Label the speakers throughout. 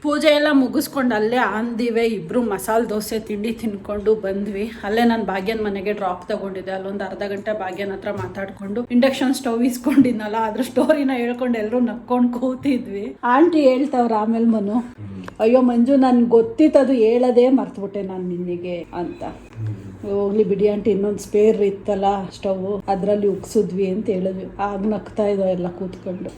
Speaker 1: ಪೂಜೆ ಎಲ್ಲ ಮುಗಿಸ್ಕೊಂಡು ಅಲ್ಲೇ ಆಂದಿವೆ ಇಬ್ರು ಮಸಾಲೆ ದೋಸೆ ತಿಂಡಿ ತಿನ್ಕೊಂಡು ಬಂದ್ವಿ. ಅಲ್ಲೇ ನಾನು ಭಾಗ್ಯನ ಮನೆಗೆ ಡ್ರಾಪ್ ತಗೊಂಡಿದ್ದೆ. ಅಲ್ಲೊಂದು ಅರ್ಧ ಗಂಟೆ ಭಾಗ್ಯನ ಹತ್ರ ಮಾತಾಡ್ಕೊಂಡು ಇಂಡಕ್ಷನ್ ಸ್ಟವ್ ಇಸ್ಕೊಂಡಿದ್ನಲ್ಲ ಅದ್ರ ಸ್ಟೋರಿನ ಹೇಳ್ಕೊಂಡು ಎಲ್ಲರೂ ನಕ್ಕೊಂಡು ಕೂತಿದ್ವಿ. ಆಂಟಿ ಹೇಳ್ತಾವ್ರ ಆಮೇಲೆ ಮನು, ಅಯ್ಯೋ ಮಂಜು ನನ್ಗೆ ಗೊತ್ತಿತ್ತದು ಹೇಳೋದೇ ಮರ್ತ್ಬಿಟ್ಟೆ ನಾನು ನಿನಗೆ ಅಂತ. ಹೋಗ್ಲಿ ಬಿಡಿ ಆಂಟಿ, ಇನ್ನೊಂದು ಸ್ಪೇರ್ ಇತ್ತಲ್ಲ ಸ್ಟವ್ ಅದರಲ್ಲಿ ಉಗ್ಸಿದ್ವಿ ಅಂತ ಹೇಳಿದ್ವಿ. ಆಗ ನಗ್ತಾ ಇದ್ದೋ ಎಲ್ಲ ಕೂತ್ಕೊಂಡು.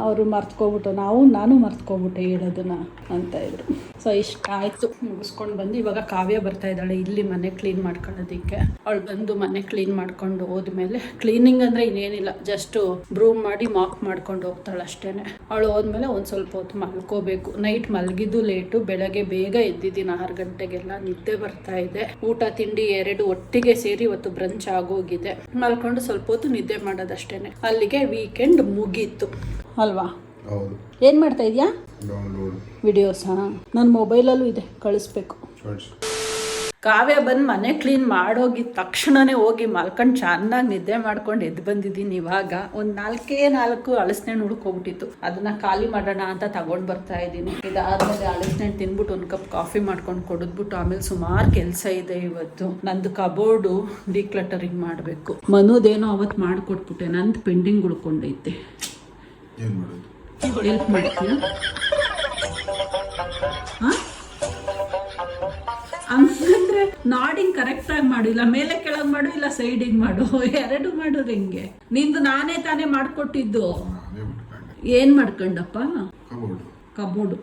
Speaker 1: ಅವರು ಮರ್ತ್ಕೊಬಿಟ್ಟು ನಾನು ಮರ್ತ್ಕೊಬಿಟ್ಟೆ ಹೇಳೋದನ್ನ ಅಂತ ಇದ್ರು. ಸೊ ಇಷ್ಟ ಆಯಿತು, ಮುಗಿಸ್ಕೊಂಡು ಬಂದು ಇವಾಗ ಕಾವ್ಯ ಬರ್ತಾ ಇದ್ದಾಳೆ ಇಲ್ಲಿ ಮನೆ ಕ್ಲೀನ್ ಮಾಡ್ಕೊಳ್ಳೋದಕ್ಕೆ. ಅವಳು ಬಂದು ಮನೆ ಕ್ಲೀನ್ ಮಾಡ್ಕೊಂಡು ಹೋದ್ಮೇಲೆ, ಕ್ಲೀನಿಂಗ್ ಅಂದರೆ ಇನ್ನೇನಿಲ್ಲ, ಜಸ್ಟ್ ಬ್ರೂಮ್ ಮಾಡಿ ಮಾಪ್ ಮಾಡ್ಕೊಂಡು ಹೋಗ್ತಾಳೆ ಅಷ್ಟೇ. ಅವಳು ಹೋದ್ಮೇಲೆ ಒಂದು ಸ್ವಲ್ಪ ಹೊತ್ತು ಮಲ್ಕೋಬೇಕು. ನೈಟ್ ಮಲಗಿದ್ದು ಲೇಟು, ಬೆಳಗ್ಗೆ ಬೇಗ ಎದ್ದಿದ್ದೀನಿ 6 ಗಂಟೆಗೆಲ್ಲ. ನಿದ್ದೆ ಬರ್ತಾ ಇದೆ. ಊಟ ತಿಂಡಿ 2 ಒಟ್ಟಿಗೆ ಸೇರಿ ಇವತ್ತು ಬ್ರಂಚ್ ಆಗೋಗಿದೆ. ಮಲ್ಕೊಂಡು ಸ್ವಲ್ಪ ಹೊತ್ತು ನಿದ್ದೆ ಮಾಡೋದಷ್ಟೇ. ಅಲ್ಲಿಗೆ ವೀಕೆಂಡ್ ಮುಗೀತು ಅಲ್ವಾ?
Speaker 2: ಹೌದು.
Speaker 1: ಏನು ಮಾಡ್ತಾ ಇದೆಯಾ? ವಿಡಿಯೋಸಾ? ನನ್ನ ಮೊಬೈಲಲ್ಲೂ ಇದೆ, ಕಳಿಸ್ಬೇಕು. ಕಾವ್ಯ ಬಂದು ಮನೆ ಕ್ಲೀನ್ ಮಾಡೋಗಿದ ತಕ್ಷಣನೇ ಹೋಗಿ ಮಲ್ಕೊಂಡು ಚೆನ್ನಾಗಿ ನಿದ್ದೆ ಮಾಡ್ಕೊಂಡು ಎದ್ದು ಬಂದಿದ್ದೀನಿ. ಇವಾಗ ಒಂದು 4 ಹಲಸಿನಣ್ಣು ಹುಡ್ಕೋಗ್ಬಿಟ್ಟಿತ್ತು, ಅದನ್ನ ಖಾಲಿ ಮಾಡೋಣ ಅಂತ ತಗೊಂಡು ಬರ್ತಾ ಇದ್ದೀನಿ. ಇದಾದ್ಮೇಲೆ ಹಲಸಿನಣ್ಣು ತಿನ್ಬಿಟ್ಟು 1 ಕಪ್ ಕಾಫಿ ಮಾಡ್ಕೊಂಡು ಕುಡಿದ್ಬಿಟ್ಟು ಆಮೇಲೆ ಸುಮಾರು ಕೆಲಸ ಇದೆ ಇವತ್ತು. ನಂದು ಕಬೋರ್ಡು ಡಿಕ್ಲಟರಿಂಗ್ ಮಾಡಬೇಕು. ಮನುದೇನೋ ಅವತ್ತು ಮಾಡಿಕೊಟ್ಬಿಟ್ಟೆ, ನಂದು ಪೆಂಡಿಂಗ್ ಉಳ್ಕೊಂಡೈತೆ. ಹೆಲ್ಪ್ ಮಾಡ್ತೀಯಾ? ಹಂಗಂದ್ರೆ ನಾಡಿಂಗ್ ಕರೆಕ್ಟ್ ಆಗಿ ಮಾಡು, ಇಲ್ಲ ಮೇಲೆ ಕೆಳಗೆ ಮಾಡು, ಇಲ್ಲ ಸೈಡಿಂಗ್ ಮಾಡು, 2 ಮಾಡೋದು ಹೆಂಗೆ? ನಿಂದು ನಾನೇ ತಾನೇ ಮಾಡ್ಕೊಟ್ಟಿದ್ದು. ಏನ್ ಮಾಡ್ಕೊಂಡಪ್ಪ? ಕಬೋರ್ಡು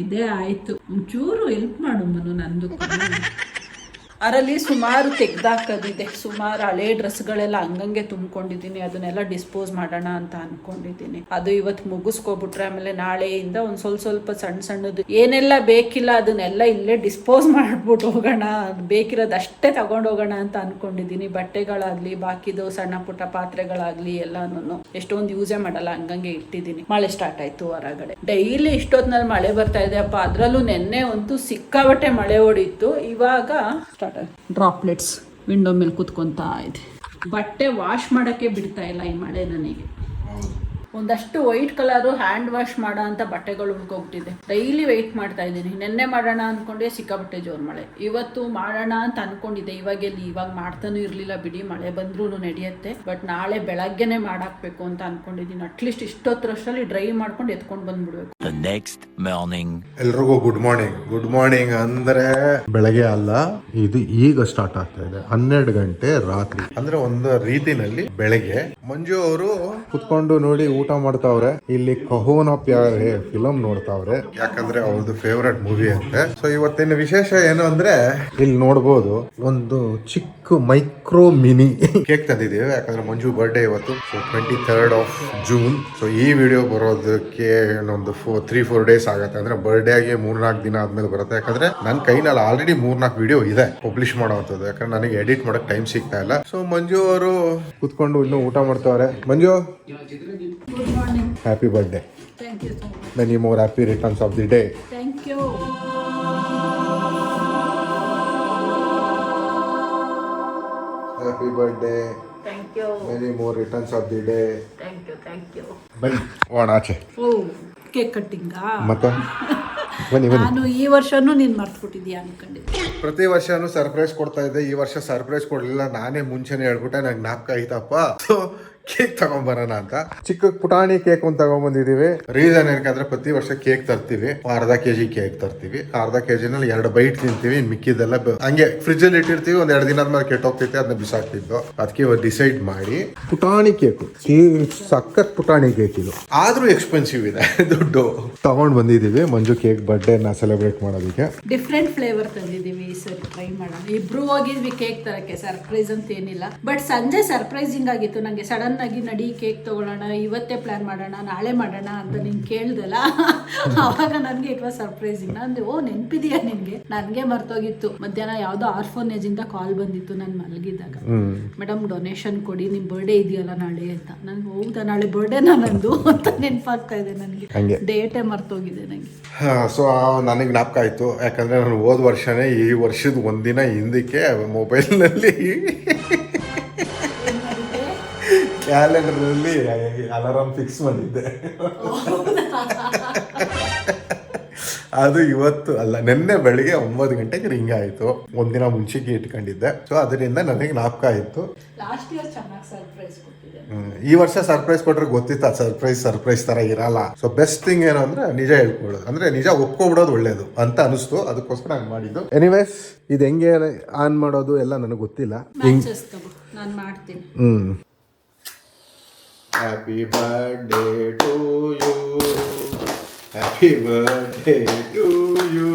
Speaker 1: ಇದೇ ಆಯ್ತು. ಒಂಚೂರು ಹೆಲ್ಪ್ ಮಾಡು ಮನು, ನಂದು. ಅದರಲ್ಲಿ ಸುಮಾರು ತೆಗ್ದಾಕೋದಿದೆ, ಸುಮಾರು ಹಳೆ ಡ್ರೆಸ್ಗಳೆಲ್ಲ ಹಂಗಂಗೆ ತುಂಬ್ಕೊಂಡಿದ್ದೀನಿ. ಅದನ್ನೆಲ್ಲ ಡಿಸ್ಪೋಸ್ ಮಾಡೋಣ ಅಂತ ಅನ್ಕೊಂಡಿದ್ದೀನಿ. ಅದು ಇವತ್ತು ಮುಗಿಸ್ಕೊಬಿಟ್ರೆ ಆಮೇಲೆ ನಾಳೆಯಿಂದ ಒಂದು ಸ್ವಲ್ಪ ಸಣ್ಣದು ಏನೆಲ್ಲ ಬೇಕಿಲ್ಲ ಅದನ್ನೆಲ್ಲ ಇಲ್ಲೇ ಡಿಸ್ಪೋಸ್ ಮಾಡ್ಬಿಟ್ಟು ಹೋಗೋಣ. ಬೇಕಿರೋದು ಅಷ್ಟೇ ತಗೊಂಡು ಹೋಗೋಣ ಅಂತ ಅನ್ಕೊಂಡಿದ್ದೀನಿ. ಬಟ್ಟೆಗಳಾಗ್ಲಿ, ಬಾಕಿದು ಸಣ್ಣ ಪುಟ್ಟ ಪಾತ್ರೆಗಳಾಗ್ಲಿ ಎಲ್ಲಾನು ಎಷ್ಟೊಂದು ಯೂಸೇ ಮಾಡಲ್ಲ, ಹಂಗಂಗೆ ಇಟ್ಟಿದ್ದೀನಿ. ಮಳೆ ಸ್ಟಾರ್ಟ್ ಆಯ್ತು ಹೊರಗಡೆ. ಡೈಲಿ ಇಷ್ಟೊತ್ತಿನಲ್ಲಿ ಮಳೆ ಬರ್ತಾ ಇದೆ ಅಪ್ಪ. ಅದ್ರಲ್ಲೂ ನೆನ್ನೆ ಅಂತೂ ಸಿಕ್ಕಾಬಟ್ಟೆ ಮಳೆ ಹೊಡಿತ್ತು. ಇವಾಗ ಡ್ರಾಪ್ಲೆಟ್ಸ್ ವಿಂಡೋ ಮೇಲೆ ಕುತ್ಕೊಂತಾ ಇದೆ. ಬಟ್ಟೆ ವಾಶ್ ಮಾಡೋಕ್ಕೆ ಬಿಡ್ತಾ ಇಲ್ಲ ಈ ಮಳೆ ನನಗೆ. ಒಂದಷ್ಟು ವೈಟ್ ಕಲರು ಹ್ಯಾಂಡ್ ವಾಶ್ ಮಾಡೋ ಅಂತ ಬಟ್ಟೆಗಳು ಉಳ್ಕೊಬಿಟ್ಟಿದೆ. ಡೈಲಿ ವೆಯ್ಟ್ ಮಾಡ್ತಾ ಇದ್ದೀನಿ. ನೆನ್ನೆ ಮಾಡೋಣ ಅಂದ್ಕೊಂಡೆ, ಸಿಕ್ಕಾಬಟ್ಟೆ ಜೋರು ಮಳೆ. ಇವತ್ತು ಮಾಡೋಣ ಅಂತ ಅನ್ಕೊಂಡಿದ್ದೆ. ಇವಾಗ ಮಾಡ್ತಾನೂ ಇರಲಿಲ್ಲ ಬಿಡಿ, ಮಳೆ ಬಂದ್ರೂ ನಡೆಯುತ್ತೆ. ಬಟ್ ನಾಳೆ ಬೆಳಗ್ಗೆನೆ ಮಾಡಾಕ್ಬೇಕು ಅಂತ ಅನ್ಕೊಂಡಿದ್ದೀನಿ. ಅಟ್ಲೀಸ್ಟ್ ಇಷ್ಟೊತ್ತರಷ್ಟರಲ್ಲಿ ಡ್ರೈ ಮಾಡ್ಕೊಂಡು ಎತ್ಕೊಂಡು ಬಂದ್ಬಿಡ್ಬೇಕು.
Speaker 3: ನೆಕ್ಸ್ಟ್ ಮಾರ್ನಿಂಗ್
Speaker 2: ಎಲ್ರಿಗೂ ಗುಡ್ ಮಾರ್ನಿಂಗ್. ಗುಡ್ ಮಾರ್ನಿಂಗ್ ಅಂದ್ರೆ ಬೆಳಗ್ಗೆ ಅಲ್ಲ, ಇದು ಈಗ ಸ್ಟಾರ್ಟ್ ಆಗ್ತಾ ಇದೆ. 12 ಗಂಟೆ ರಾತ್ರಿ, ಅಂದ್ರೆ ಒಂದು ರೀತಿನಲ್ಲಿ ಬೆಳಗ್ಗೆ. ಮಂಜು ಅವರು ಕುತ್ಕೊಂಡು ನೋಡಿ ಊಟ ಮಾಡ್ತಾವ್ರೆ. ಇಲ್ಲಿ ಕಹೋನಾ ಪ್ಯಾರೆ ಫಿಲಂ ನೋಡ್ತಾವ್ರೆ, ಯಾಕಂದ್ರೆ ಅವ್ರದ್ದು ಫೇವರೆಟ್ ಮೂವಿ ಅಂತೆ. ಸೊ ಇವತ್ತಿನ ವಿಶೇಷ ಏನು ಅಂದ್ರೆ, ಇಲ್ಲಿ ನೋಡ್ಬೋದು ಒಂದು ಚಿಕ್ಕ ಮೈಕ್ರೋ ಮಿನಿ ಕೇಕ್ ತಂದಿದ್ದೀವಿ. ಯಾಕಂದ್ರೆ ಮಂಜು ಬರ್ಡೇ ಇವತ್ತು. So 23rd of June. So ಈ ವಿಡಿಯೋ ಬರೋದಕ್ಕೆ ಒಂದು 3-4 ಡೇಸ್ ಆಗುತ್ತೆ. ಅಂದ್ರೆ ಬರ್ಡೇ ಆಗಿ 3-4 ದಿನ ಆದ್ಮೇಲೆ ಬರುತ್ತೆ. ಯಾಕಂದ್ರೆ ನನ್ನ ಕೈನಲ್ಲಿ ಆಲ್ರೆಡಿ 3-4 ವಿಡಿಯೋ ಇದೆ ಪಬ್ಲಿಷ್ ಮಾಡೋವಂಥದ್ದು. ಯಾಕಂದ್ರೆ ನನಗೆ ಎಡಿಟ್ ಮಾಡಕ್ ಟೈಮ್ ಸಿಗ್ತಾ ಇಲ್ಲ. ಸೊ ಮಂಜು ಅವರು ಕುತ್ಕೊಂಡು ಇನ್ನು ಊಟ ಮಾಡ್ತಾವ್ರೆ. Manju,
Speaker 1: good morning.
Speaker 2: Happy birthday.
Speaker 1: Thank you so much.
Speaker 2: Many more happy returns of the day.
Speaker 1: Thank you.
Speaker 2: Happy birthday.
Speaker 1: Thank you.
Speaker 2: Many more returns of the day.
Speaker 1: Thank you.
Speaker 2: ಬನ್ನಿ ಓಣ ಆಚೆ.
Speaker 1: ಓ, ಕೇಕ್ ಕಟ್ಟಿಂಗಾ?
Speaker 2: ಮತ್ತೆ ಬನ್ನಿ.
Speaker 1: ನಾನು ಈ ವರ್ಷನೂ ನೀನು ಮರ್ತ್ಬಿಟ್ಟಿದ್ಯಾ ಅನ್ಕೊಂಡಿದ್ದೆ.
Speaker 2: ಪ್ರತಿ ವರ್ಷನೂ ಸರ್ಪ್ರೈಸ್ ಕೊಡ್ತಾ ಇದ್ದೆ. ಈ ವರ್ಷ ಸರ್ಪ್ರೈಸ್ ಕೊಡ್ಲಿಲ್ಲ. ನಾನೇ ಮುಂಚೆನೆ ಹೇಳ್ಬಿಟ್ಟೆ, ನಂಗೆ ಜ್ಞಾಪಕ ಐತಪ್ಪ ಕೇಕ್ ತಗೊಂಬರೋಣ ಅಂತ. ಚಿಕ್ಕ ಪುಟಾಣಿ ಕೇಕ್ ಒಂದು ತಗೊಂಡ್ಬಂದಿದೀವಿ. ರೀಸನ್ ಏನಕ್ಕಂದ್ರೆ ಪ್ರತಿ ವರ್ಷ ಕೇಕ್ ತರ್ತೀವಿ, ಅರ್ಧ kg ಕೇಕ್ ತರ್ತೀವಿ. ಅರ್ಧ kgನಲ್ಲಿ 2 ಬೈಟ್ ತಿಂತೀವಿ. ಮಿಕ್ಕಿದೆಲ್ಲ ಹಂಗೆ ಫ್ರಿಜ್ ಅಲ್ಲಿ ಇಟ್ಟಿರ್ತೀವಿ. 1-2 ದಿನ ಆದ್ಮೇಲೆ ಕೆಟ್ಟೋಗ್ತೈತೆ, ಅದನ್ನ ಬಿಸಾಕ್ತಿದ್ದು. ಅದಕ್ಕೆ ಇವತ್ತು ಡಿಸೈಡ್ ಮಾಡಿ ಪುಟಾಣಿ ಕೇಕು, ಸಖತ್ ಪುಟಾಣಿ ಕೇಕ್ ಇದು, ಆದ್ರೂ ಎಕ್ಸ್ಪೆನ್ಸಿವ್ ಇದೆ ದುಡ್ಡು, ತಗೊಂಡ್ ಬಂದಿದೀವಿ. ಮಂಜು ಕೇಕ್ ಬರ್ಡೇ ನ ಸೆಲೆಬ್ರೇಟ್ ಮಾಡೋದಕ್ಕೆ.
Speaker 1: ಡಿಫ್ರೆಂಟ್ ಫ್ಲೇವರ್ ತಂದಿದ್ದೀವಿ ಈ ಸರಿ, ಟ್ರೈ ಮಾಡೋಣ. ಇಬ್ರು ಹೋಗಿದ್ವಿ ಕೇಕ್ ತರಕ್ಕೆ. ಸರ್ಪ್ರೈಸ್ ಅಂತ ಏನಿಲ್ಲ, ಬಟ್ ಸಂಜೆ ಸರ್ಪ್ರೈಸಿಂಗ್ ಆಗಿತ್ತು. ನಂಗೆ ಸಡನ್ ಆಗಿ ನಡಿ ಕೇಕ್ ತಗೊಳ್ಳೋಣ, ಇವತ್ತೇ ಪ್ಲಾನ್ ಮಾಡೋಣ, ನಾಳೆ ಮಾಡೋಣ ಅಂತ ನೀನ್ ಕೇಳ್ದಲ್ಲ. ಅವಾಗ ನನ್ಗೆ ಇಟ್ ವಾಸ್ ಸರ್ಪ್ರೈಸಿಂಗ್. ನಾನು ಓ ನೆನ್ಪಿದೀಯಾ ನಿನ್ಗೆ? ನನ್ಗೆ ಮರ್ತೋಗಿತ್ತು. ಮಧ್ಯಾಹ್ನ ಯಾವ್ದೋ ಆರ್ಫನೇಜ್ ಇಂದ ಕಾಲ್ ಬಂದಿತ್ತು ನಾನು ಮಲಗಿದಾಗ. ಮೇಡಮ್ ಡೊನೇಷನ್ ಕೊಡಿ, ನಿಮ್ ಬರ್ಡೇ ಇದೆಯಲ್ಲ ನಾಳೆ ಅಂತ. ನನ್ಗೆ ಹೌದಾ, ನಾಳೆ ಬರ್ಡೇನಾ ನಂದು ಅಂತ ನೆನಪಾಗ್ತಾ ಇದೆ ನನಗೆ. ಡೇಟೇ ಮರ್ತೋಗಿದೆ ನಂಗೆ.
Speaker 2: ಸೊ ನನಗೆ ಜ್ಞಾಪಕ ಆಯ್ತು. ಯಾಕಂದ್ರೆ ನಾನು ಹೋದ ವರ್ಷನೇ ಈ ವರ್ಷದ ಒಂದಿನ ಹಿಂದಕ್ಕೆ ಮೊಬೈಲ್ನಲ್ಲಿ ಕ್ಯಾಲೆಂಡರ್ ಅಲ್ಲಿ ಅಲಾರಾಮ್ ಫಿಕ್ಸ್ ಮಾಡಿದ್ದೆ. ಅದು ಇವತ್ತು ಅಲ್ಲ, ನಿನ್ನೆ ಬೆಳಿಗ್ಗೆ 9 ಗಂಟೆಗೆ ರಿಂಗ್ ಆಯಿತು. ಒಂದಿನ ಮುಂಚೆಗೆ ಇಟ್ಕೊಂಡಿದ್ದೆ. ಸೊ ಅದರಿಂದ ನನಗೆ ಜ್ಞಾಪಕ ಆಯಿತು.
Speaker 1: ಲಾಸ್ಟ್ ಇಯರ್ ಚೆನ್ನಾಗಿ ಸರ್ಪ್ರೈಸ್ ಕೊಟ್ಟಿದೆ.
Speaker 2: ಈ ವರ್ಷ ಸರ್ಪ್ರೈಸ್ ಕೊಟ್ರೆ ಗೊತ್ತಿತ್ತು ಸರ್ಪ್ರೈಸ್ ತರ ಇರಲ್ಲ. ಸೊ ಬೆಸ್ಟ್ ಥಿಂಗ್ ಏನು ಅಂದ್ರೆ ನಿಜ ಹೇಳ್ಕೊಳ್ಳೋದು, ಅಂದ್ರೆ ನಿಜ ಒಪ್ಕೊಬಿಡೋದು ಒಳ್ಳೇದು ಅಂತ ಅನಿಸ್ತು. ಅದಕ್ಕೋಸ್ಕರ ಹಂಗೆ ಮಾಡಿದ್ದು. ಎನಿವೇಸ್, ಇದು ಹೆಂಗೆ ಆನ್ ಮಾಡೋದು ಎಲ್ಲ ನನಗೆ ಗೊತ್ತಿಲ್ಲ.
Speaker 1: ನಾನು ಮಾಡ್ತೀನಿ.
Speaker 2: Happy birthday to you, happy birthday to you,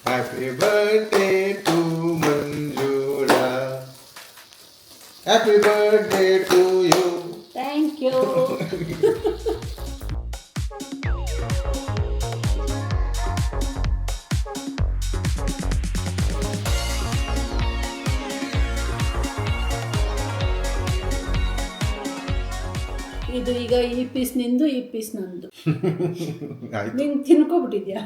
Speaker 2: happy birthday to Manjula, happy birthday to you.
Speaker 1: Thank you. ಇದು ಈಗ ಈ ಪೀಸ್ ನಿಂದು, ಈ ಪೀಸ್ ನಂದು. ನೀನು ತಿನ್ಕೊಬಿಟ್ಟಿದ್ಯಾ?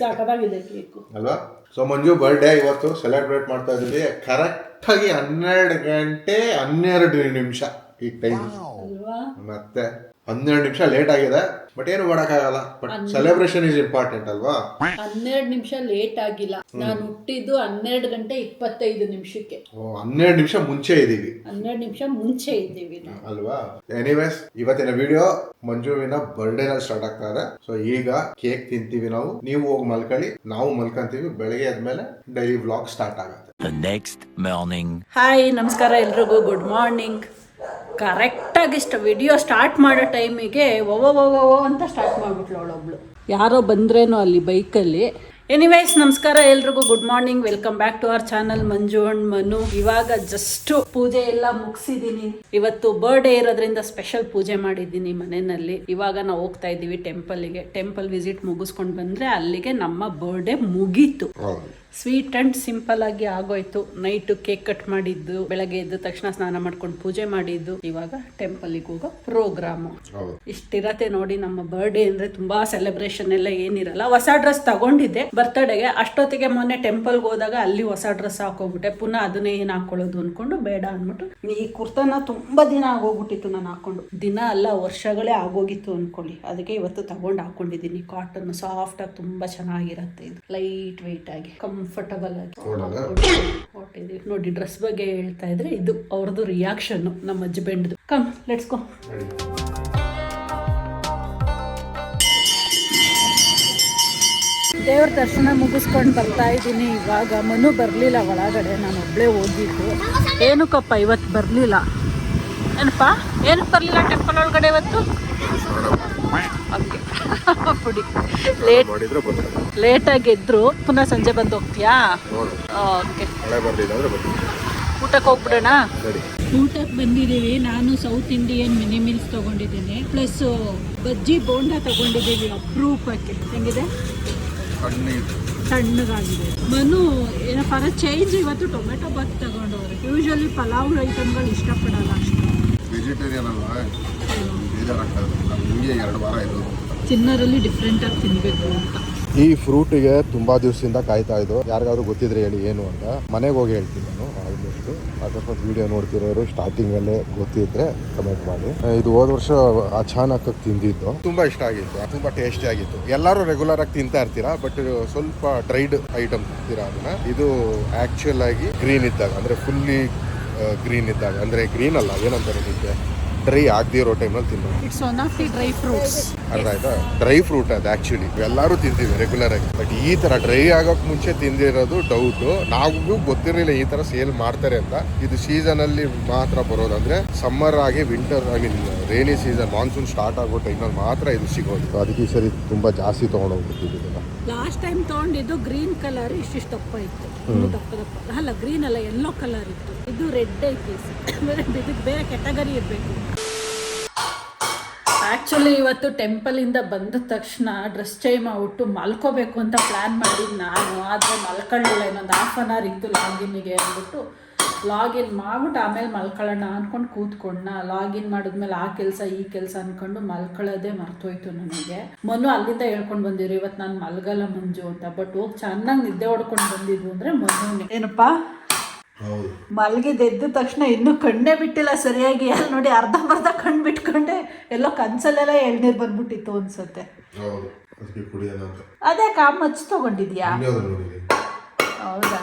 Speaker 1: ಸಾಕಾಗಿದೆ ಕೇಕು
Speaker 2: ಅಲ್ವಾ? ಸೊ ಮಂಜು ಬರ್ಡೇ ಇವತ್ತು ಸೆಲೆಬ್ರೇಟ್ ಮಾಡ್ತಾ ಇದ್ದೀವಿ. ಕರೆಕ್ಟಾಗಿ 12 ಗಂಟೆ 12 ನಿಮಿಷ ಈ ಟೈಮ್.
Speaker 1: ಅಲ್ವಾ?
Speaker 2: ಮತ್ತೆ 12 ನಿಮಿಷ ಲೇಟ್ ಆಗಿದೆ, ಬಟ್ ಏನು ಮಾಡೋಕ್ಕಾಗಲ್ಲ. ಬಟ್ ಸೆಲೆಬ್ರೇಷನ್ ಇಸ್ ಇಂಪಾರ್ಟೆಂಟ್ ಅಲ್ವಾ?
Speaker 1: 12 ನಿಮಿಷ ಲೇಟ್ ಆಗಿಲ್ಲ. ನಾನು ಹುಟ್ಟಿದ್ದು 12 ಗಂಟೆ 25 ನಿಮಿಷಕ್ಕೆ.
Speaker 2: 12 ನಿಮಿಷ ಮುಂಚೆ ಇದೀವಿ.
Speaker 1: 12 ನಿಮಿಷ ಮುಂಚೆ ಇದ್ದೀವಿ ನಾವು,
Speaker 2: ಅಲ್ವಾ? ಎನಿವೇಸ್, ಇವತ್ತಿನ ವಿಡಿಯೋ ಮಂಜುವಿನ ಬರ್ಡೇ ನಲ್ಲಿ ಸ್ಟಾರ್ಟ್ ಆಗ್ತಾ ಇದೆ. ಸೊ ಈಗ ಕೇಕ್ ತಿಂತೀವಿ ನಾವು, ನೀವು ಹೋಗಿ ಮಲ್ಕೊಳ್ಳಿ, ನಾವು ಮಲ್ಕೊಂತೀವಿ. ಬೆಳಗ್ಗೆ ಆದ್ಮೇಲೆ ಡೈಲಿ ವ್ಲಾಗ್ ಸ್ಟಾರ್ಟ್ ಆಗುತ್ತೆ.
Speaker 1: ಹಾಯ್, ನಮಸ್ಕಾರ ಎಲ್ರಿಗೂ. Good morning. ಕರೆಕ್ಟಾಗಿ ವಿಡಿಯೋ ಸ್ಟಾರ್ಟ್ ಮಾಡೋ ಟೈಮಿಗೆ ಓವೋ ಅಂತ ಸ್ಟಾರ್ಟ್ ಮಾಡಿಬಿಟ್ಲು ಅವಳೊಬ್ಳು. ಯಾರೋ ಬಂದ್ರೇನೋ ಅಲ್ಲಿ ಬೈಕಲ್ಲಿ. ಎನಿವೈಸ್, ನಮಸ್ಕಾರ ಎಲ್ರಿಗೂ. Good morning. Welcome back to our channel Manju and Manu. ಇವಾಗ ಜಸ್ಟ್ ಪೂಜೆ ಎಲ್ಲ ಮುಗಿಸಿದೀನಿ. ಇವತ್ತು ಬರ್ಡೇ ಇರೋದ್ರಿಂದ ಸ್ಪೆಷಲ್ ಪೂಜೆ ಮಾಡಿದ್ದೀನಿ ಮನೆಯಲ್ಲಿ. ಇವಾಗ ನಾವು ಹೋಗ್ತಾ ಇದ್ದೀವಿ ಟೆಂಪಲ್ಗೆ. ಟೆಂಪಲ್ ವಿಸಿಟ್ ಮುಗಿಸ್ಕೊಂಡು ಬಂದ್ರೆ ಅಲ್ಲಿಗೆ ನಮ್ಮ ಬರ್ಡೇ ಮುಗೀತು. ಸ್ವೀಟ್ ಅಂಡ್ ಸಿಂಪಲ್ ಆಗಿ ಆಗೋಯ್ತು. ನೈಟ್ ಕೇಕ್ ಕಟ್ ಮಾಡಿದ್ದು, ಬೆಳಗ್ಗೆ ಎದ್ದ ತಕ್ಷಣ ಸ್ನಾನ ಮಾಡ್ಕೊಂಡು ಪೂಜೆ ಮಾಡಿದ್ದು, ಇವಾಗ ಟೆಂಪಲ್ಗೆ ಹೋಗೋ ಪ್ರೋಗ್ರಾಮು. ಇಷ್ಟಿರತ್ತೆ ನೋಡಿ ನಮ್ಮ ಬರ್ಡೇ ಅಂದ್ರೆ. ತುಂಬಾ ಸೆಲೆಬ್ರೇಷನ್ ಎಲ್ಲ ಏನಿರಲ್ಲ. ಹೊಸ ಡ್ರೆಸ್ ತಗೊಂಡಿದ್ದೆ ಬರ್ತಡೆಗೆ. ಅಷ್ಟೊತ್ತಿಗೆ ಮೊನ್ನೆ ಟೆಂಪಲ್ಗೆ ಹೋದಾಗ ಅಲ್ಲಿ ಹೊಸ ಡ್ರೆಸ್ ಹಾಕೋಗ್ಬಿಟ್ಟೆ. ಪುನಃ ಅದನ್ನೇ ಏನ್ ಹಾಕೊಳ್ಳೋದು ಅನ್ಕೊಂಡು ಬೇಡ ಅಂದ್ಬಿಟ್ಟು ಈ ಕುರ್ತಾನ ತುಂಬಾ ದಿನ ಆಗೋಗ್ಬಿಟ್ಟಿತ್ತು ನಾನು ಹಾಕೊಂಡು. ದಿನ ಅಲ್ಲ, ವರ್ಷಗಳೇ ಆಗೋಗಿತ್ತು ಅನ್ಕೊಳ್ಳಿ. ಅದಕ್ಕೆ ಇವತ್ತು ತಗೊಂಡು ಹಾಕೊಂಡಿದ್ದೀನಿ. ಕಾಟನ್ ಸಾಫ್ಟ್ ಆಗಿ ತುಂಬಾ ಚೆನ್ನಾಗಿರತ್ತೆ. ಇದು ಲೈಟ್ ವೆಯ್ಟ್ ಆಗಿ ಕಂಫರ್ಟಬಲ್ ಆಗಿ ಹೊಟ್ಟಿದ್ದೀವಿ ನೋಡಿ. ಡ್ರೆಸ್ ಬಗ್ಗೆ ಹೇಳ್ತಾ ಇದ್ರೆ ಇದು ಅವ್ರದ್ದು ರಿಯಾಕ್ಷನ್ ನಮ್ಮ ಹಸ್ಬೆಂಡ್ದು. Come let's go. ದೇವ್ರ ದರ್ಶನ ಮುಗಿಸ್ಕೊಂಡು ಬರ್ತಾ ಇದ್ದೀನಿ. ಇವಾಗ ಮನು ಬರಲಿಲ್ಲ ಒಳಗಡೆ, ನಾನು ಒಬ್ಬಳೇ ಹೋಗಿದ್ದು. ಏನಕ್ಕಪ್ಪ ಇವತ್ತು ಬರಲಿಲ್ಲ? ಏನಪ್ಪ ಏನಕ್ಕೆ ಬರಲಿಲ್ಲ ಟೆಂಪಲ್ ಒಳಗಡೆ ಇವತ್ತು? ಪುಡಿ ಲೇಟಾಗಿ ಎದ್ರು, ಪುನಃ ಸಂಜೆ ಬಂದು ಹೋಗ್ತೀಯಾ? ಓಕೆ, ಊಟಕ್ಕೆ ಹೋಗ್ಬಿಡೋಣ. ಊಟಕ್ಕೆ ಬಂದಿದ್ದೀವಿ. ನಾನು ಸೌತ್ ಇಂಡಿಯನ್ ಮಿನಿ ಮೀಲ್ಸ್ ತಗೊಂಡಿದ್ದೀನಿ, ಪ್ಲಸ್ ಬಜ್ಜಿ ಬೋಂಡ ತಗೊಂಡಿದ್ದೀವಿ ಅಪರೂಪಕ್ಕೆ. ಹೆಂಗಿದೆ? ತಣ್ಣಗಾಗಿದೆ. ಮನು ಏನಪ್ಪ ಚೇಂಜ್, ಇವತ್ತು ಟೊಮೆಟೊ ಬಾತ್ ತಗೊಂಡವ್ರೆ. ಯೂಶಲಿ ಪಲಾವ್ ಐಟಮ್ಗಳು ಇಷ್ಟಪಡಲ್ಲ ಅಷ್ಟು.
Speaker 2: ವೆಜಿಟೇರಿಯನ್ ಅಲ್ವಾ,
Speaker 1: ತಿನ್ನೋರಲ್ಲಿ ಡಿಫ್ರೆಂಟ್ ಆಗಿ ತಿನ್ಬೇಕು ಅಂತ.
Speaker 2: ಈ ಫ್ರೂಟಿಗೆ ತುಂಬಾ ದಿವಸದಿಂದ ಕಾಯ್ತಾ ಇದ್ದು. ಯಾರಿಗಾದ್ರೂ ಗೊತ್ತಿದ್ರೆ ಹೇಳಿ ಏನು ಅಂತ. ಮನೆಗೆ ಹೋಗಿ ಹೇಳ್ತೀನಿ ನಾನು. ಆಲ್ಮೋಸ್ಟ್ ಅಕಸ್ಮಾತ್ ವಿಡಿಯೋ ನೋಡ್ತಿರೋರು ಸ್ಟಾರ್ಟಿಂಗ್ ಅಲ್ಲೇ ಗೊತ್ತಿದ್ರೆ ಕಮೆಂಟ್ ಮಾಡಿ. ಇದು ಹೋದ ವರ್ಷ ಅಚಾನಕ್ ತಿಂದಿದ್ದು, ತುಂಬಾ ಇಷ್ಟ ಆಗಿತ್ತು, ತುಂಬಾ ಟೇಸ್ಟಿ ಆಗಿತ್ತು. ಎಲ್ಲರೂ ರೆಗ್ಯುಲರ್ ಆಗಿ ತಿಂತಾ ಇರ್ತೀರಾ, ಬಟ್ ಸ್ವಲ್ಪ ಡ್ರೈಡ್ ಐಟಮ್ ತಿಂತೀರಾ ಅದನ್ನ. ಇದು ಆಕ್ಚುಯಲ್ ಆಗಿ ಗ್ರೀನ್ ಇದ್ದಾಗ, ಅಂದ್ರೆ ಫುಲ್ಲಿ ಗ್ರೀನ್ ಇದ್ದಾಗ, ಅಂದ್ರೆ ಗ್ರೀನ್ ಅಲ್ಲ, ಏನಂತಾರೆ ಇದಕ್ಕೆ, ಡ್ರೈ ಆಗದಿರೋ ಟೈಮಲ್ಲಿ ತಿನ್ನೋದು.
Speaker 1: It's one of the dry fruits.
Speaker 2: ಅರ್ಥ ಆಯ್ತಾ? ಡ್ರೈ ಫ್ರೂಟ್ ಅದು ಆಕ್ಚುಲಿ ಎಲ್ಲರೂ ತಿಂತೀವಿ ರೆಗ್ಯುಲರ್ ಆಗಿ. ಬಟ್ ಈ ತರ ಡ್ರೈ ಆಗೋಕ್ ಮುಂಚೆ ತಿಂದಿರೋದು ಡೌಟು. ನಾವು ಗೊತ್ತಿರಲಿಲ್ಲ ಈ ತರ ಸೇಲ್ ಮಾಡ್ತಾರೆ ಅಂತ. ಇದು ಸೀಸನ್ ಅಲ್ಲಿ ಮಾತ್ರ ಬರೋದು, ಅಂದ್ರೆ ಸಮ್ಮರ್ ಆಗಿ winter, I mean rainy season, monsoon start ಆಗೋ ಟೈಮಲ್ಲಿ ಮಾತ್ರ ಇದು ಸಿಗೋದು. ಅದಕ್ಕೆ ಈ ಸರಿ ತುಂಬಾ ಜಾಸ್ತಿ ತೊಗೊಂಡೋಗ್ಬಿಟ್ಟಿದ್ದೀವಿ.
Speaker 1: ಲಾಸ್ಟ್ ಟೈಮ್ ತೊಗೊಂಡಿದ್ದು ಗ್ರೀನ್ ಕಲರ್ ಇಷ್ಟಿಷ್ಟು ದಪ್ಪ ಇತ್ತು. ಇನ್ನು ದಪ್ಪ ಅಲ್ಲ, ಗ್ರೀನ್ ಅಲ್ಲ, ಯೆಲ್ಲೋ ಕಲರ್ ಇತ್ತು. ಇದು ರೆಡ್ ಐತಿ. ಇದಕ್ಕೆ ಬೇರೆ ಕ್ಯಾಟಗರಿ ಇರಬೇಕು. ಆ್ಯಕ್ಚುಲಿ ಇವತ್ತು ಟೆಂಪಲಿಂದ ಬಂದ ತಕ್ಷಣ ಡ್ರೆಸ್ ಚೇಂಜ್ ಮಾಡ್ಬಿಟ್ಟು ಮಲ್ಕೋಬೇಕು ಅಂತ ಪ್ಲ್ಯಾನ್ ಮಾಡಿದ್ದು ನಾನು. ಆದರೆ ಮಲ್ಕೊಳ್ಳಿಲ್ಲ. ಇನ್ನೊಂದು ಹಾಫ್ ಆನ್ ಅವರ್ ಇತ್ತು ಲಾಗಿನ್ನಿಗೆ ಅಂದ್ಬಿಟ್ಟು ಲಾಗಿನ್ ಮಾಡ್ಬಿಟ್ಟು ಆಮೇಲೆ ಮಲ್ಕೊಳ್ಳೋಣ ಅಂದ್ಕೊಂಡು ಕೂತ್ಕೊಂಡ. ಲಾಗಿನ್ ಮಾಡಿದ್ಮೇಲೆ ಆ ಕೆಲಸ ಈ ಕೆಲಸ ಅಂದ್ಕೊಂಡು ಮಲ್ಕೊಳ್ಳೋದೇ ಮರ್ತೋಯ್ತು ನನಗೆ. ಮನು ಅಲ್ಲಿಂದ ಹೇಳ್ಕೊಂಡು ಬಂದಿರು, ಇವತ್ತು ನಾನು ಮಲ್ಗಲ್ಲ ಮಂಜು ಅಂತ. ಬಟ್ ಹೋಗಿ ಚೆನ್ನಾಗಿ ನಿದ್ದೆ ಹೊಡ್ಕೊಂಡು ಬಂದಿದ್ದು ಅಂದರೆ ಮನುನೇ. ಏನಪ್ಪ ಮಲಗಿದ್ದು ಎದ್ದ ತಕ್ಷಣ ಇನ್ನೂ ಕಣ್ಣೇ ಬಿಟ್ಟಿಲ್ಲ ಸರಿಯಾಗಿ. ಅಲ್ಲಿ ನೋಡಿ ಅರ್ಧಂಬರ್ಧ ಕಣ್ಣು ಬಿಟ್ಕೊಂಡೆ. ಎಲ್ಲೋ ಕನ್ಸಲ್ಲೆಲ್ಲ ಎಳ್ನೀರು ಬಂದ್ಬಿಟ್ಟಿತ್ತು ಅನ್ಸುತ್ತೆ.
Speaker 2: ಹೌದು ಅದಕ್ಕೆ ಕುಡಿಯೋಣ ಅಂತ.
Speaker 1: ಅದೇ ಮಚ್ಚ ತಗೊಂಡಿದ್ಯಾ? ಹೌದಾ?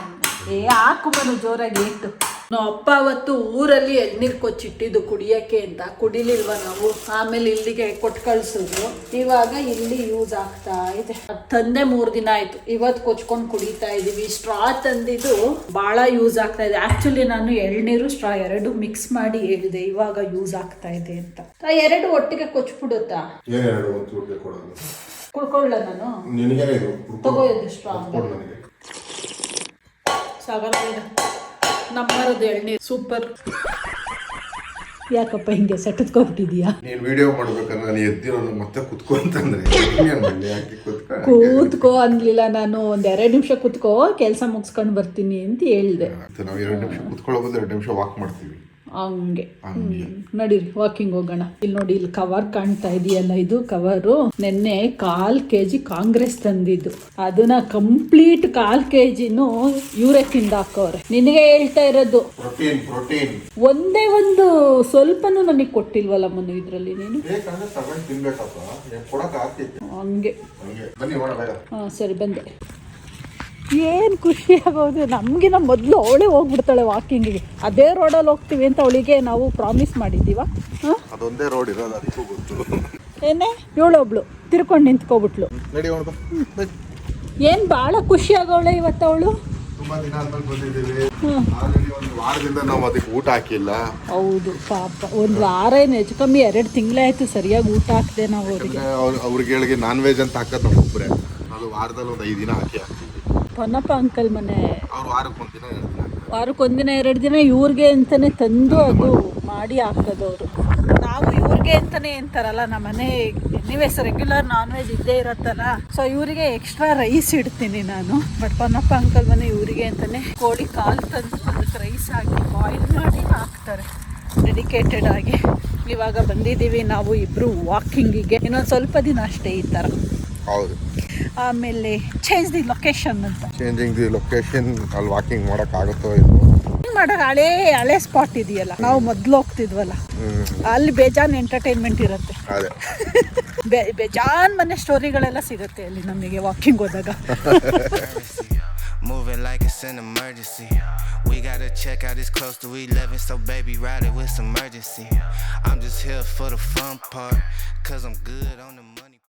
Speaker 1: ಹಾಕು ಮನು ಜೋರಾಗಿ ಏಟು. ನಾವು ಅಪ್ಪ ಅವತ್ತು ಊರಲ್ಲಿ ಎಳ್ನೀರು ಕೊಚ್ಚಿಟ್ಟಿದ್ದು ಕುಡಿಯೋಕ್ಕೆ ಅಂತ, ಕುಡಿಲಿಲ್ವ ನಾವು. ಆಮೇಲೆ ಇಲ್ಲಿಗೆ ಕೊಟ್ಟು ಕಳ್ಸಿದ್ರು. ಇವಾಗ ಇಲ್ಲಿ ಯೂಸ್ ಆಗ್ತಾ ಇದೆ. ಅದು ತಂದೆ 3 ದಿನ ಆಯ್ತು. ಇವತ್ತು ಕೊಚ್ಕೊಂಡು ಕುಡಿತಾ ಇದೀವಿ. ಸ್ಟ್ರಾ ತಂದಿದ್ದು ಬಹಳ ಯೂಸ್ ಆಗ್ತಾ ಇದೆ. ಆಕ್ಚುಲಿ ನಾನು ಎಳ್ನೀರು ಸ್ಟ್ರಾ 2 ಮಿಕ್ಸ್ ಮಾಡಿ ಹೇಳಿದೆ, ಇವಾಗ ಯೂಸ್ ಆಗ್ತಾ ಇದೆ ಅಂತ. 2 ಒಟ್ಟಿಗೆ ಕೊಚ್ಬಿಡುತ್ತಾ? ಕುಡ್ಕೊಳ್ಳ ನಾನು ತಗೋದು ಸ್ಟ್ರಾ ಸಾಗರ ನಮ್ಮರದ್ದು ಎಳ್ನೀರು ಸೂಪರ್. ಯಾಕಪ್ಪ ಹಿಂಗೆ ಸೆಟತ್ಕೊಬಿಟ್ಟಿದ್ಯಾ?
Speaker 2: ನೀನ್ ವಿಡಿಯೋ ಮಾಡ್ಬೇಕಂದ್ರೆ ನಾನು ಎದ್ದಿರೋನು ಮತ್ತೆ ಕುತ್ಕೋ ಅಂತಂದ್ರೆ
Speaker 1: ಕೂತ್ಕೋ ಅನ್ಲಿಲ್ಲ ನಾನು. 2 ನಿಮಿಷ ಕುತ್ಕೋ, ಕೆಲಸ ಮುಗಿಸ್ಕೊಂಡು ಬರ್ತೀನಿ ಅಂತ ಹೇಳ್ದೆ.
Speaker 2: ನಾವು 2 ನಿಮಿಷ ಕುತ್ಕೊಳ್ಳೋದು 2 ನಿಮಿಷ ವಾಕ್ ಮಾಡ್ತೀವಿ
Speaker 1: ಹಂಗೆ. ನಡೀರಿ ವಾಕಿಂಗ್ ಹೋಗೋಣ. ಇಲ್ಲಿ ನೋಡಿ, ಇಲ್ಲಿ ಕವರ್ ಕಾಣ್ತಾ ಇದೆಯಲ್ಲ, ಇದು ಕವರು ನಿನ್ನೆ 1/4 kg ಕಾಂಗ್ರೆಸ್ ತಂದಿದ್ದು. ಅದನ್ನ ಕಂಪ್ಲೀಟ್ 1/4 kgನು ಇವರೇ ತಿಂದಾಕವ್ರೆ. ನಿನಗೆ ಹೇಳ್ತಾ ಇರೋದು ಒಂದೇ ಒಂದು ಸ್ವಲ್ಪನೂ ನನಗೆ ಕೊಟ್ಟಿಲ್ವಲ್ಲ ಮನು ಇದ್ರಲ್ಲಿ. ನೀನು ಹಂಗೆ. ಸರಿ ಬಂದೆ. ಏನು ಖುಷಿ ಆಗೋದು ನಮಗಿನ ಮೊದಲು. ಅವಳೇ ಹೋಗ್ಬಿಡ್ತಾಳೆ ವಾಕಿಂಗಿಗೆ. ಅದೇ ರೋಡಲ್ಲಿ ಹೋಗ್ತೀವಿ ಅಂತ ಅವಳಿಗೆ ನಾವು ಪ್ರಾಮಿಸ್ ಮಾಡಿದ್ದೀವ.
Speaker 2: ಅದೊಂದೇ ರೋಡ್ ಇರೋದು, ಅದಕ್ಕೂ ಗೊತ್ತು.
Speaker 1: ಏನೇ ಇವಳೊಬ್ಳು ತಿರ್ಕೊಂಡು ನಿಂತ್ಕೊಬಿಟ್ಲು. ಏನು ಭಾಳ ಖುಷಿ ಆಗೋಳೆ ಇವತ್ತು ಅವಳು.
Speaker 2: ತುಂಬಾ ದಿನ ಆದ್ಮೇಲೆ ಬಂದಿದ್ದೀವಿ. ಒಂದು ವಾರದಿಂದ ನಾವು ಅದಕ್ಕೆ ಊಟ ಹಾಕಿಲ್ಲ.
Speaker 1: ಹೌದು ಪಾಪ. ಒಂದು ವಾರ ಏನು ಹೆಚ್ಚು ಕಮ್ಮಿ 2 ತಿಂಗಳಾಯ್ತು ಸರಿಯಾಗಿ ಊಟ ಹಾಕಿದೆ ನಾವು ಅವರಿಗೆ.
Speaker 2: ಅವ್ರಿಗೆ ಹೇಳಿಗೆ ನಾನ್ ವೆಜ್ ಅಂತ ಹಾಕೋದು ನಾವು ಒಬ್ಬರೇ. ಅದು ವಾರದಲ್ಲಿ ಒಂದು 5 ದಿನ ಹಾಕ್ತೀವಿ.
Speaker 1: ಪೊನ್ನಪ್ಪ ಅಂಕಲ್ ಮನೆ
Speaker 2: ಅವ್ರು ವಾರಕ್ಕೊಂದಿನ 2 ದಿನ,
Speaker 1: ವಾರಕ್ಕೊಂದಿನ 2 ದಿನ ಇವ್ರಿಗೆ ಅಂತಾನೆ ತಂದು ಅದು ಮಾಡಿ ಹಾಕೋದವ್ರು. ನಾವು ಇವ್ರಿಗೆ ಅಂತಾನೆ ಅಂತಾರಲ್ಲ, ನಮ್ಮ ಮನೆ ಎನಿವೇಸ್ ರೆಗ್ಯುಲರ್ ನಾನ್ ವೆಜ್ ಇದ್ದೇ ಇರತ್ತಲ್ಲ. ಸೊ ಇವರಿಗೆ ಎಕ್ಸ್ಟ್ರಾ ರೈಸ್ ಇಡ್ತೀನಿ ನಾನು. ಬಟ್ ಪೊನ್ನಪ್ಪ ಅಂಕಲ್ ಮನೆ ಇವರಿಗೆ ಅಂತಾನೆ ಕೋಳಿ ಕಾಲು ತಂದು ಅದಕ್ಕೆ ರೈಸ್ ಹಾಕಿ ಬಾಯ್ಲ್ ಮಾಡಿ ಹಾಕ್ತಾರೆ ಡೆಡಿಕೇಟೆಡ್ ಆಗಿ. ಇವಾಗ ಬಂದಿದ್ದೀವಿ ನಾವು ಇಬ್ರು ವಾಕಿಂಗಿಗೆ. ಇನ್ನೊಂದು ಸ್ವಲ್ಪ ದಿನ ಅಷ್ಟೇ ಈ ಥರ.
Speaker 2: ಹೌದು.
Speaker 1: ಆಮೇಲೆ ಚೇಂಜ್ ದಿ ಲೊಕೇಶನ್ ಅಂತ.
Speaker 2: Changing the location. ಅಲ್ಲಿ ವಾಕಿಂಗ್ ಮಾಡೋಕ್ಕಾಗುತ್ತೋ ಇಲ್ವೋ
Speaker 1: ಮಾಡೋ ಹಳೆ ಸ್ಪಾಟ್ ಇದೆಯಲ್ಲ, ನಾವು ಮೊದಲು ಹೋಗ್ತಿದ್ವಲ್ಲ, ಅಲ್ಲಿ ಬೇಜಾನ್ ಎಂಟರ್ಟೈನ್ಮೆಂಟ್ ಇರುತ್ತೆ. ಬೇಜಾನ್ ಮನೆ ಸ್ಟೋರಿಗಳೆಲ್ಲ ಸಿಗುತ್ತೆ ಅಲ್ಲಿ ನಮಗೆ ವಾಕಿಂಗ್ ಹೋದಾಗ. Moving like it's an emergency. We gotta check out, it's close to 11, so baby ride it with some urgency. I'm just here for the fun part, cause I'm good on the money.